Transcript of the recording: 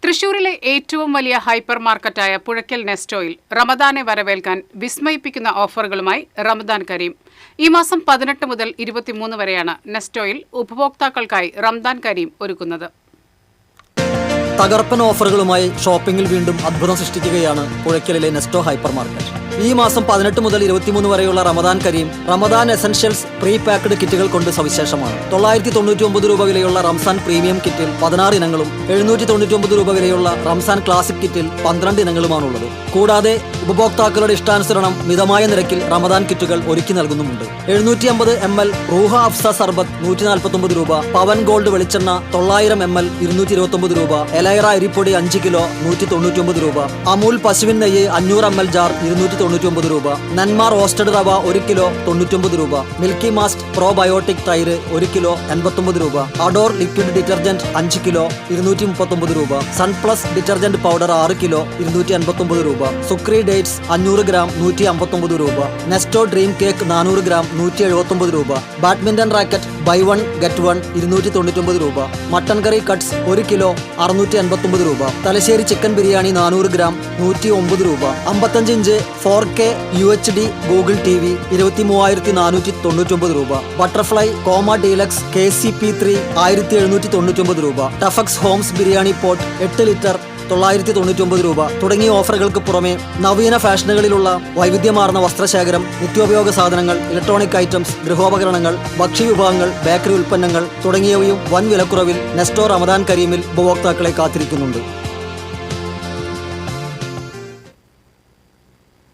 തൃശൂരിലെ ഏറ്റവും വലിയ ഹൈപ്പർ മാർക്കറ്റായ പുഴയ്ക്കൽ നെസ്റ്റോയിൽ റമദാനെ വരവേൽക്കാൻ വിസ്മയിപ്പിക്കുന്ന ഓഫറുകളുമായി റമദാൻ കരീം. ഈ മാസം 18 മുതൽ 23 വരെയാണ് നെസ്റ്റോയിൽ ഉപഭോക്താക്കൾക്കായി റമദാൻ കരീം ഒരുക്കുന്നത്. തകർപ്പൻ ഓഫറുകളുമായി ഷോപ്പിംഗിൽ വീണ്ടും അത്ഭുതം സൃഷ്ടിക്കുകയാണ് പുഴയ്ക്കലിലെ നെസ്റ്റോ ഹൈപ്പർ മാർക്കറ്റ്. ഈ മാസം 18 മുതൽ 23 വരെയുള്ള Ramadan Kareem Ramadan essentials pre packed കിറ്റുകൾ കൊണ്ട് സവിശേഷമാണ്. 999 രൂപ വിലയുള്ള റംസാൻ പ്രീമിയം കിറ്റിൽ 16 ഇനങ്ങളും 799 രൂപ വിലയുള്ള റംസാൻ ക്ലാസിക് കിറ്റിൽ 12 ഇനങ്ങളുമാണുള്ളത്. കൂടാതെ ഉപഭോക്താക്കളുടെ ഇഷ്ടാനുസരണം മിതമായ നിരക്കിൽ റമദാൻ കിറ്റുകൾ ഒരുക്കി നൽകുന്നുമുണ്ട്. 750 ml റൂഹ അഫ്സ സർബത്ത് 149 രൂപ, പവൻ ഗോൾഡ് വെളിച്ചെണ്ണ 900 ml 229 രൂപ, എലൈറ അരിപ്പൊടി 5 കിലോ 199 രൂപ, അമൂൽ പശുവിൻ നെയ്യ് 500 ml ജാർ 299 രൂപ, നന്മ റോസ്റ്റഡ് റവ 1 കിലോ 99 രൂപ, മിൽക്കി മാസ്റ്റ് പ്രോബയോട്ടിക് തൈര് 1 കിലോ 89 രൂപ, അഡോർ ലിക്വിഡ് ഡിറ്റർജന്റ് 5 കിലോ 239 രൂപ, സൺപ്ലസ് ഡിറ്റർജന്റ് പൗഡർ 6 കിലോ 259 രൂപ, സുക്രി ഡേറ്റ്സ് 500 ഗ്രാം 159 രൂപ, നെസ്റ്റോ ഡ്രീം കേക്ക് 400 ഗ്രാം 179 രൂപ, badminton racket buy one get one 299 രൂപ, മട്ടൺ കറി കട്ട്സ് 1 കിലോ 689 രൂപ, തലശ്ശേരി ചിക്കൻ ബിരിയാണി 400 ഗ്രാം 109 രൂപ, 55 inch 4K UHD Google TV 23,499 രൂപ, ബട്ടർഫ്ലൈ കോമ ഡീലക്സ് KCP3 1799 രൂപ, ടഫക്സ് Holmes biryani pot 8 litre 999 രൂപ തുടങ്ങിയ ഓഫറുകൾക്ക് പുറമെ നവീന ഫാഷനുകളിലുള്ള വൈവിധ്യമാർന്ന വസ്ത്രശേഖരം, നിത്യോപയോഗ സാധനങ്ങൾ, ഇലക്ട്രോണിക് ഐറ്റംസ്, ഗൃഹോപകരണങ്ങൾ, ഭക്ഷ്യവിഭവങ്ങൾ, ബേക്കറി ഉൽപ്പന്നങ്ങൾ തുടങ്ങിയവയും വൻ വിലക്കുറവിൽ നെസ്റ്റോ റമദാൻ കരീമിൽ ഉപഭോക്താക്കളെ കാത്തിരിക്കുന്നുണ്ട്.